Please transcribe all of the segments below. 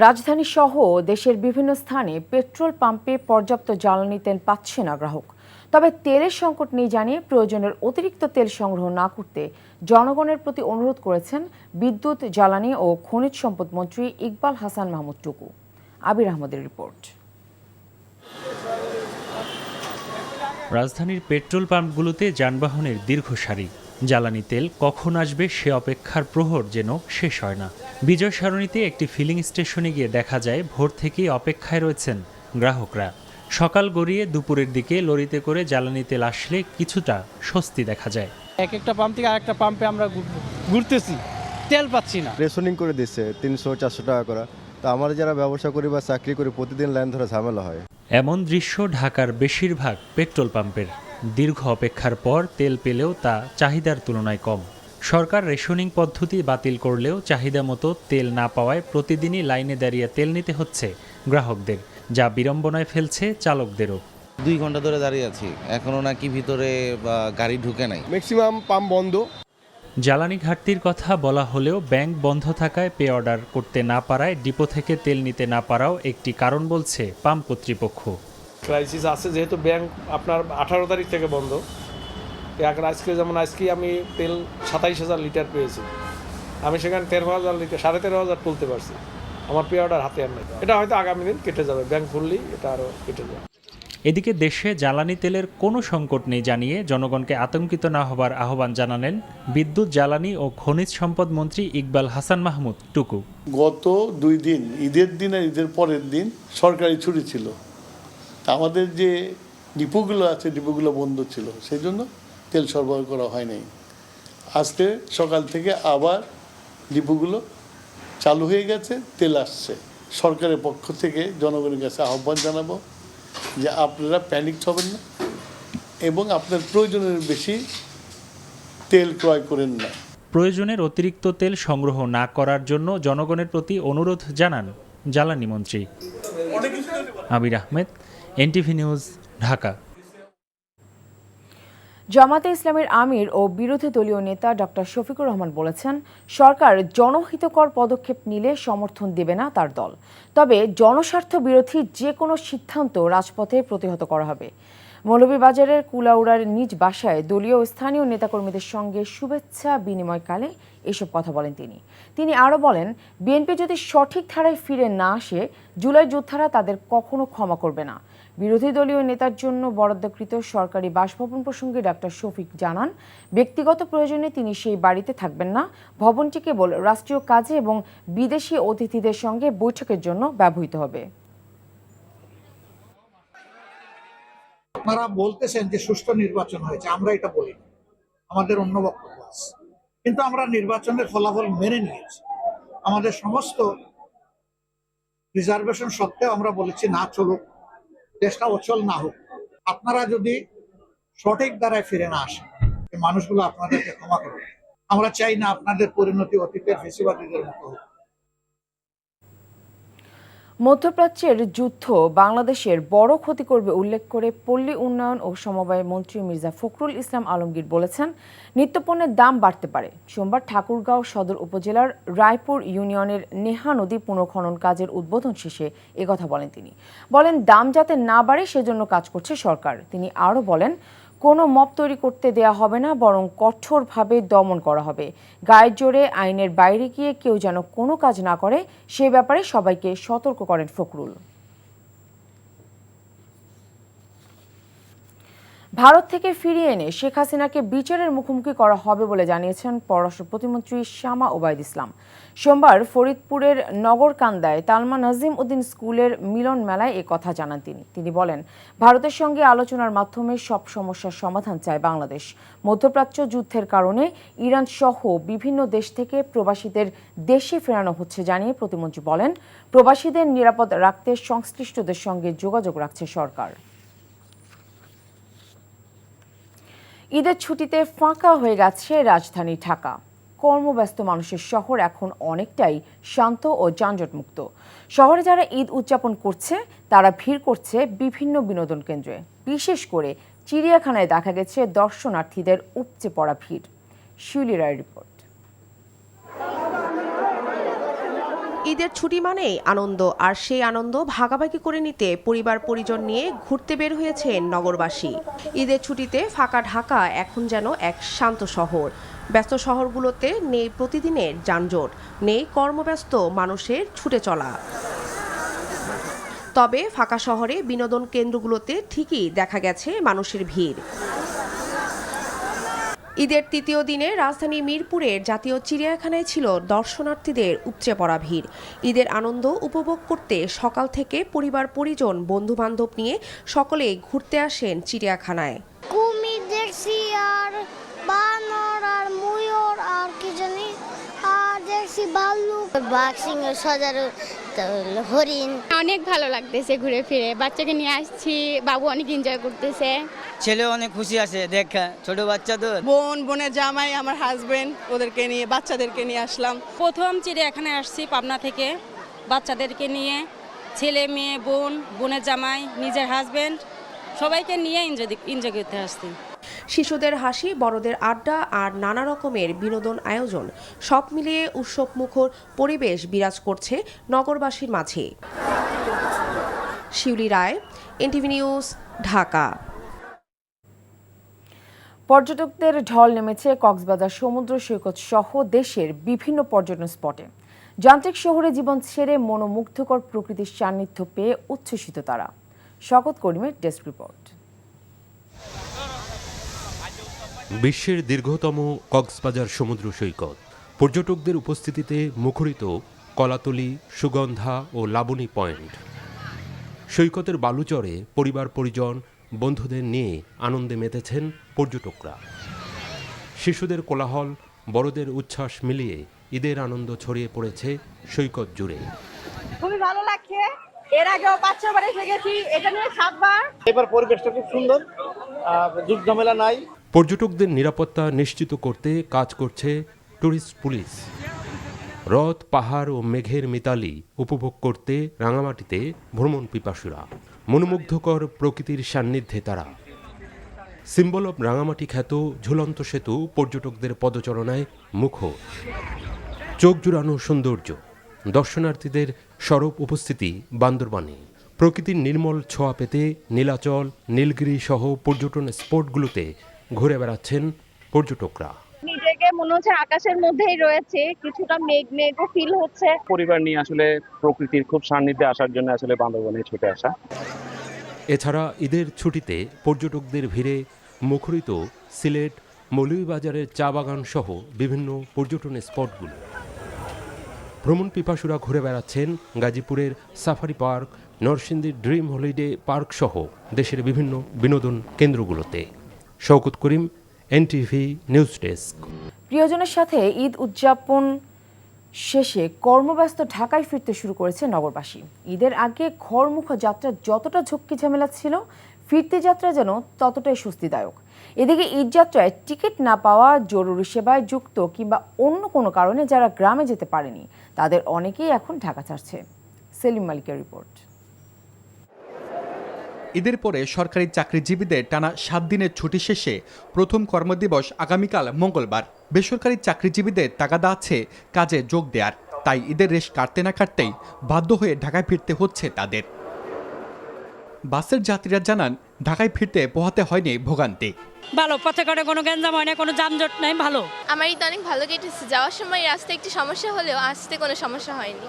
রাজধানী সহ দেশের বিভিন্ন স্থানে পেট্রোল পাম্পে পর্যাপ্ত জ্বালানি তেল পাচ্ছে না গ্রাহক। তবে তেলের সংকট নেই জানিয়ে প্রয়োজনের অতিরিক্ত তেল সংগ্রহ না করতে জনগণের প্রতি অনুরোধ করেছেন বিদ্যুৎ, জ্বালানি ও খনিজ সম্পদ মন্ত্রী ইকবাল হাসান মাহমুদ টুকু। আবির আহমদের রিপোর্ট। রাজধানীর পেট্রোল পাম্পগুলোতে যানবাহনের দীর্ঘ সারি। জ্বালানি তেল কখন আসবে সে অপেক্ষার প্রহর যেন শেষ হয় না। বিজয় সরণিতে একটি ফিলিং স্টেশনে গিয়ে দেখা যায় ভোর থেকেই অপেক্ষায় রয়েছেন গ্রাহকরা। সকাল গড়িয়ে দুপুরের দিকে লরিতে করে জ্বালানি তেল আসলে কিছুটা স্বস্তি দেখা যায়। এক একটা পাম্প থেকে আরেকটা পাম্পে আমরা ঘুরতেছি, তেল পাচ্ছি না। রেশনিং করে দিচ্ছে 300-400 টাকা করে। তা আমরা যারা ব্যবসা করি বা চাকরি করি প্রতিদিন লাইন ধরে ঝামেলা হয়। এমন দৃশ্য ঢাকার বেশিরভাগ পেট্রোল পাম্পের। দীর্ঘ অপেক্ষার পর তেল পেলেও তা চাহিদার তুলনায় কম। সরকার রেশনিং পদ্ধতি বাতিল করলেও চাহিদা মতো তেল না পাওয়ায় প্রতিদিনই লাইনে দাঁড়িয়ে তেল নিতে হচ্ছে গ্রাহকদের, যা বিড়ম্বনায় ফেলছে চালকদেরও। 2 ঘন্টা ধরে দাঁড়িয়ে আছি, এখনো নাকি ভিতরে গাড়ি ঢুকে নাই। ম্যাক্সিমাম পাম্প বন্ধ। জ্বালানি ঘাটতির কথা বলা হলেও ব্যাংক বন্ধ থাকায় পে অর্ডার করতে না পারায় ডিপো থেকে তেল নিতে না পারাও একটি কারণ বলছে পাম্প কর্তৃপক্ষ। ক্রাইসিস আছে যেহেতু ব্যাংক আপনার 18 তারিখ থেকে বন্ধ। এখন আজকে যেমন আমি তেল 27,000 লিটার পেয়েছি, আমি সেখানে 13,000 লিটার 13,500 তুলতে পারছি। আমার পে অর্ডার হাতে আর নেই। এটা হয়তো আগামী দিন কেটে যাবে, ব্যাংক খুললেই এটা আরও কেটে যাবে। এদিকে দেশে জ্বালানি তেলের কোনো সংকট নেই জানিয়ে জনগণকে আতঙ্কিত না হবার আহ্বান জানালেন বিদ্যুৎ, জ্বালানি ও খনিজ সম্পদ মন্ত্রী ইকবাল হাসান মাহমুদ টুকু। গত 2 দিন, ঈদের দিন আর ঈদের পরের দিন সরকারি ছুটি ছিল। তা আমাদের যে ডিপোগুলো আছে ডিপোগুলো বন্ধ ছিল, সেই জন্য তেল সরবরাহ করা হয় নাই। আজকে সকাল থেকে আবার ডিপোগুলো চালু হয়ে গেছে, তেল আসছে। সরকারের পক্ষ থেকে জনগণের কাছে আহ্বান জানাবো যে আপনারা প্যানিক হবেন না এবং আপনার প্রয়োজনের বেশি তেল ক্রয় করেন না। প্রয়োজনের অতিরিক্ত তেল সংগ্রহ না করার জন্য জনগণের প্রতি অনুরোধ জানান জ্বালানি মন্ত্রী। আবির আহমেদ, এনটিভি নিউজ, ঢাকা। জামাতে ইসলামের আমির ও বিরোধী দলীয় নেতা ডক্টর শফিকুর রহমান বলেছেন, সরকার জনহিতকর পদক্ষেপ নিলে সমর্থন দেবে না তার দল। তবে জনস্বার্থ বিরোধী যে কোনো সিদ্ধান্ত রাজপথে প্রতিহত করা হবে। মৌলভীবাজারের কুলাউড়ার নিজ বাসায় দলীয় ও স্থানীয় নেতাকর্মীদের সঙ্গে শুভেচ্ছা বিনিময়কালে এসব কথা বলেন তিনি আরও বলেন, বিএনপি যদি সঠিক ধারায় ফিরে না আসে, জুলাই যোদ্ধারা তাদের কখনো ক্ষমা করবে না। বিরোধী দলীয় নেতার জন্য বরাদ্দকৃত সরকারি বাসভবন প্রসঙ্গে ডক্টর শফিক জানান, ব্যক্তিগত প্রয়োজনে তিনি সেই বাড়িতে থাকবেন না। ভবনটি কেবল রাষ্ট্রীয় কাজে এবং বিদেশি অতিথিদের সঙ্গে বৈঠকের জন্য ব্যবহৃত হবে। আপনারা বলতেছেন যে সুষ্ঠু নির্বাচন হয়েছে, আমরা এটা বলি, আমাদের অন্য বক্তব্য আছে। কিন্তু আমরা নির্বাচনের ফলাফল মেনে নিয়েছি। আমাদের সমস্ত রিজার্ভেশন সত্ত্বেও আমরা বলেছি না চলুক, দেশটা অচল না হোক। আপনারা যদি সঠিক দ্বারায় ফিরে না আসেন, এই মানুষগুলো আপনাদেরকে ক্ষমা করবে। আমরা চাই না আপনাদের পরিণতি অতীতের ফেসিবাদীদের মতো হোক। মধ্যপ্রাচ্যের যুদ্ধ বাংলাদেশের বড় ক্ষতি করবে উল্লেখ করে পল্লী উন্নয়ন ও সমবায় মন্ত্রী মির্জা ফখরুল ইসলাম আলমগীর বলেছেন, নিত্যপণ্যের দাম বাড়তে পারে। সোমবার ঠাকুরগাঁও সদর উপজেলার রায়পুর ইউনিয়নের নেহা নদী পুনঃখনন কাজের উদ্বোধন শেষে একথা বলেন তিনি। বলেন, দাম যাতে না বাড়ে সেজন্য কাজ করছে সরকার। তিনি আরও বলেন, কোনো মব তৈরি করতে দেয়া হবে না, বরং কঠোরভাবে দমন করা হবে। গায়ের জোরে আইনের বাইরে গিয়ে কেউ যেন কোনো কাজ না করে সে ব্যাপারে সবাইকে সতর্ক করেন ফখরুল। ভারত থেকে ফিরিয়ে এনে শেখ হাসিনাকে বিচারের মুখোমুখি করা হবে বলে জানিয়েছেন পররাষ্ট্র প্রতিমন্ত্রী শামা ওবায়দ ইসলাম। সোমবার ফরিদপুরের নগরকান্দায় তালমা নাজিম উদ্দিন স্কুলের মিলন মেলায় কথা জানান তিনি বলেন, ভারতের সঙ্গে আলোচনার মাধ্যমে সব সমস্যার সমাধান চায় বাংলাদেশ। মধ্যপ্রাচ্য যুদ্ধের কারণে ইরান সহ বিভিন্ন দেশ থেকে প্রবাসীদের দেশে ফেরানো হচ্ছে জানিয়ে প্রতিমন্ত্রী বলেন, প্রবাসীদের নিরাপদ রাখতে সংশ্লিষ্টদের সঙ্গে যোগাযোগ রাখছে সরকার। ঈদের ছুটিতে ফাঁকা হয়ে গেছে রাজধানী ঢাকা। কর্মব্যস্ত মানুষের শহর এখন অনেকটাই শান্ত ও যানজটমুক্ত। শহরে যারা ঈদ উদযাপন করছে তারা ভিড় করছে বিভিন্ন বিনোদন কেন্দ্রে। বিশেষ করে চিড়িয়াখানায় দেখা গেছে দর্শনার্থীদের উপচে পড়া ভিড়। শিউলি রায়ের রিপোর্ট। ঈদের ছুটি মানেই আনন্দ, আর সেই আনন্দ ভাগাভাগি করে নিতে পরিবার পরিজন নিয়ে ঘুরতে বের হয়েছেন নগরবাসী। ঈদের ছুটিতে ফাঁকা ঢাকা এখন যেন এক শান্ত শহর। ব্যস্ত শহরগুলোতে নেই প্রতিদিনের যানজট, নেই কর্মব্যস্ত মানুষের ছুটে চলা। তবে ফাঁকা শহরে বিনোদন কেন্দ্রগুলোতে ঠিকই দেখা গেছে মানুষের ভিড়। ঈদের তৃতীয় দিনে রাজধানী মিরপুরের জাতীয় চিড়িয়াখানায় ছিল দর্শনার্থীদের উপচে পড়া ভিড়। ঈদের আনন্দ উপভোগ করতে সকাল থেকে পরিবার পরিজন বন্ধু-বান্ধব নিয়ে সকলেই ঘুরতে আসেন চিড়িয়াখানায়। কুমির দেখছি, আর বানর, আর ময়ূর, আর কি জানি, আর দেখছি ভাল্লুক, বাঘ, সিংহ, সজারু, হরিণ। অনেক ভালো লাগতেছে ঘুরে ফিরে, বাচ্চাকে নিয়ে আসছি, বাবু অনেক এনজয় করতেছে। ছেলে অনেক খুশি আছে দেখা, ছোট বাচ্চা তো। বোনের জামাই, আমার হাজবেন্ড, ওদেরকে নিয়ে বাচ্চাদেরকে নিয়ে আসলাম। প্রথম চিড়িয়াখানায় আসছি পাবনা থেকে, বাচ্চাদেরকে নিয়ে, ছেলে মেয়ে, বোনের জামাই, নিজের হাজবেন্ড, সবাইকে নিয়ে এনজয় করতে আসছি। শিশুদের হাসি, বড়দের আড্ডা আর নানা রকমের বিনোদন আয়োজন, সব মিলিয়ে উৎসবমুখর পরিবেশ বিরাজ করছে নগরবাসীর মাঝে। শিউলি রায়, এনটিভি নিউজ, ঢাকা। পর্যটকদের ঢল নেমেছে কক্সবাজার সমুদ্র সৈকত সহ দেশের বিভিন্ন পর্যটন স্পটে। যান্ত্রিক শহরে জীবন ছেড়ে মনোমুগ্ধকর প্রকৃতির সান্নিধ্য পেয়ে উচ্ছ্বসিত তারা। শকত করিমের ডেস্ক রিপোর্ট। বিশ্বের দীর্ঘতম কক্সবাজার সমুদ্র সৈকত পর্যটকদের উপস্থিতিতে মুখরিত কলাতলি, সুগন্ধা ও লাবণী পয়েন্ট। সৈকতের বালুচরে পরিবার পরিজন বন্ধুদের নিয়ে আনন্দে মেতেছেন পর্যটকরা। শিশুদের কোলাহল, বড়দের উচ্ছ্বাস মিলিয়ে ঈদের আনন্দ ছড়িয়ে পড়েছে সৈকত জুড়ে। খুবই ভালো লাগছে, এর আগেও 5-6বার এসে গেছি, এটা নিয়ে 7বার। এবার পরিবেশটা খুব সুন্দর, যুগ ঝামেলা নাই। পর্যটকদের নিরাপত্তা নিশ্চিত করতে কাজ করছে ট্যুরিস্ট পুলিশ। হ্রদ, পাহাড় ও মেঘের মিতালি উপভোগ করতে রাঙামাটিতে ভ্রমণ পিপাসুরা। মনোমুগ্ধকর প্রকৃতির সান্নিধ্যে তারা। সিম্বল অব রাঙামাটি খ্যাত ঝুলন্ত সেতু পর্যটকদের পদচারণায় মুখর। চোখ জুড়ানো সৌন্দর্য, দর্শনার্থীদের সরব উপস্থিতি বান্দরবানে। প্রকৃতির নির্মল ছোঁয়া পেতে নীলাচল, নীলগিরি সহ পর্যটন স্পটগুলোতে ঘুরে বেড়াচ্ছেন পর্যটকরা। নিজেকে মনে হচ্ছে আকাশের মধ্যেই রয়েছে, কিছুটা মেঘও ফিল হচ্ছে। পরিবার নিয়ে আসলে প্রকৃতির খুব সান্নিধ্যে আসার জন্য আসলে বান্দরবনে ছুটে আসা। এছাড়া ঈদের ছুটিতে পর্যটকদের ভিড়ে মুখরিত সিলেট, মৌলভীবাজারের চা বাগান সহ বিভিন্ন পর্যটন স্পটগুলো। ভ্রমণ পিপাসুরা ঘুরে বেড়াচ্ছেন গাজীপুরের সাফারি পার্ক, নরসিংদীর ড্রিম হলিডে পার্ক সহ দেশের বিভিন্ন বিনোদন কেন্দ্রগুলোতে। শওকত করিম, এনটিভি নিউজ ডেস্ক। প্রিয়জনের সাথে ঈদ উদযাপন শেষে কর্মব্যস্ত ঢাকায় ফিরতে শুরু করেছে নগরবাসী। ঈদের আগে ঘরমুখ যাত্রা যতটা ঝক্কি ঝামেলা ছিল, ফিরতি যাত্রা যেন ততটাই স্বস্তিদায়ক। এদিকে ঈদযাত্রায় টিকিট না পাওয়া, জরুরি সেবায় যুক্ত কিংবা অন্য কোনো কারণে যারা গ্রামে যেতে পারেনি, তাদের অনেকেই এখন ঢাকা ছাড়ছে। সেলিম মালিকের রিপোর্ট। ঈদের পরে সরকারি চাকরিজীবীদের টানা 7 দিনের ছুটি শেষে প্রথম কর্মদিবস আগামীকাল মঙ্গলবার। বেসরকারি চাকরিজীবীদের তাগাদা আছে কাজে যোগ দেওয়ার, তাই ঈদের রেশ কাটতে না কাটতেই বাধ্য হয়ে ঢাকায় ফিরতে হচ্ছে তাদের। বাসের যাত্রীরা জানান, ঢাকায় ফিরতে পোহাতে হয়নি ভোগান্তি। ভালো, পথে ঘাটে কোনো গ্যাঞ্জাম হয় না, কোনো যানজট নাই, ভালো। আমার ঈদ অনেক ভালো কেটেছে। যাওয়ার সময় রাস্তায় একটু সমস্যা হলেও আসতে কোনো সমস্যা হয়নি।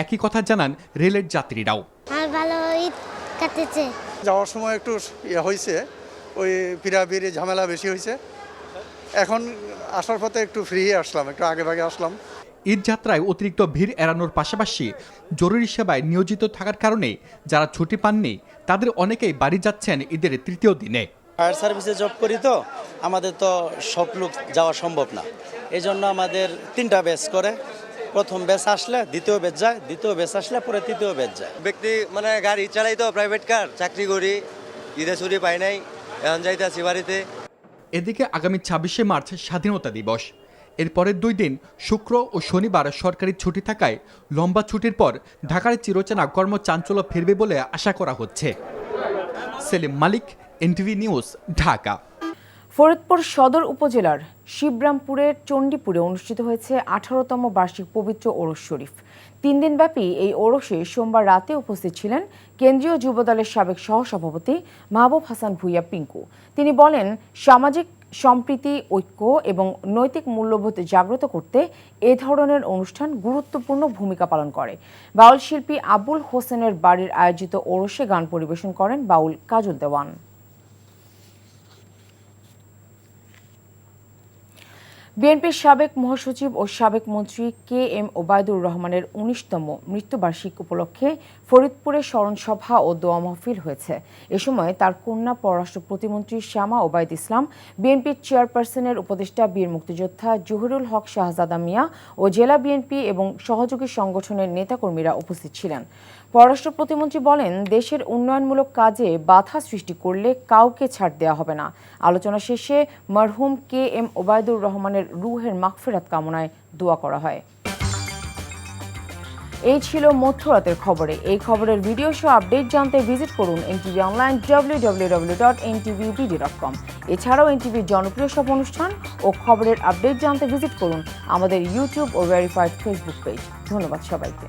একই কথা জানান রেলের যাত্রীরাও। আর ভালো ঈদ কাটেছে। যাওয়ার সময় একটু হয়েছে, ওই ফিরাফিরি ঝামেলা বেশি হয়েছে। এখন আসার পথে একটু ফ্রি আসলাম, একটু আগে ভাগে আসলাম। ঈদ যাত্রায় অতিরিক্ত ভিড় এড়ানোর পাশাপাশি জরুরি সেবায় নিয়োজিত থাকার কারণে যারা ছুটি পাননি তাদের অনেকেই বাড়ি যাচ্ছেন ঈদের তৃতীয় দিনে। ফায়ার সার্ভিসে জব করি তো, আমাদের তো সব লোক যাওয়া সম্ভব না। এই জন্য আমাদের 3টা ব্যাচ করে। প্রথম ব্যাচ আসলে দ্বিতীয় ব্যাচ যায়, দ্বিতীয় ব্যাচ আসলে পরে তৃতীয় ব্যাচ যায়। ব্যক্তি মানে গাড়ি চালাই তো, প্রাইভেট কার, চাকরি করি, ঈদে ছুটি পাই নাই, এখন যাইতেছি বাড়িতে। এদিকে আগামী 26শে মার্চ স্বাধীনতা দিবস। এর পরের 2 দিন শুক্র ও শনিবার সরকারি ছুটি থাকায় লম্বা ছুটির পর ঢাকার চিরচেনা কর্মচাঞ্চল্য ফিরবে বলে আশা করা হচ্ছে। সেলিম মালিক, এনটিভি নিউজ, ঢাকা। ফরিদপুর সদর উপজেলার শিবরামপুরের চণ্ডীপুরে অনুষ্ঠিত হয়েছে 18তম বার্ষিক পবিত্র ওরস শরীফ। 3 দিনব্যাপী এই ওরসে সোমবার রাতে উপস্থিত ছিলেন কেন্দ্রীয় যুবদলের সাবেক সহসভাপতি মাহবুব হাসান ভূঁইয়া পিঙ্কু। তিনি বলেন, সামাজিক সম্প্রীতি, ঐক্য এবং নৈতিক মূল্যবোধ জাগ্রত করতে এ ধরনের অনুষ্ঠান গুরুত্বপূর্ণ ভূমিকা পালন করে। বাউল শিল্পী আবুল হোসেনের বাড়ির আয়োজিত ওরসে গান পরিবেশন করেন বাউল কাজল দেওয়ান। বিএনপির সাবেক মহাসচিব ও সাবেক মন্ত্রী KM ওবায়দুর রহমানের 19তম মৃত্যুবার্ষিকী উপলক্ষে ফরিদপুরে স্মরণসভা ও দোয়া মাহফিল হয়েছে। এ সময় তার কন্যা পররাষ্ট্র প্রতিমন্ত্রী শ্যামা ওবায়দ ইসলাম, বিএনপির চেয়ারপারসনের উপদেষ্টা বীর মুক্তিযোদ্ধা জহিরুল হক শাহজাদা মিয়া ও জেলা বিএনপি এবং সহযোগী সংগঠনের নেতাকর্মীরা উপস্থিত ছিলেন। পররাষ্ট্র প্রতিমন্ত্রী বলেন, দেশের উন্নয়নমূলক কাজে বাধা সৃষ্টি করলে কাউকে ছাড় দেওয়া হবে না। আলোচনা শেষে মরহুম KM ওবায়দুর রহমানের রুহের মাগফিরাত কামনায় দোয়া করা হয়। এই ছিল মধ্যরাতের খবরে। এই খবরের ভিডিও সহ আপডেট জানতে ভিজিট করুন NTV অনলাইন www.ntvbd.com। এছাড়াও NTVর জনপ্রিয় সব অনুষ্ঠান ও খবরের আপডেট জানতে ভিজিট করুন আমাদের ইউটিউব ও ভেরিফাইড ফেসবুক পেজ। ধন্যবাদ সবাইকে।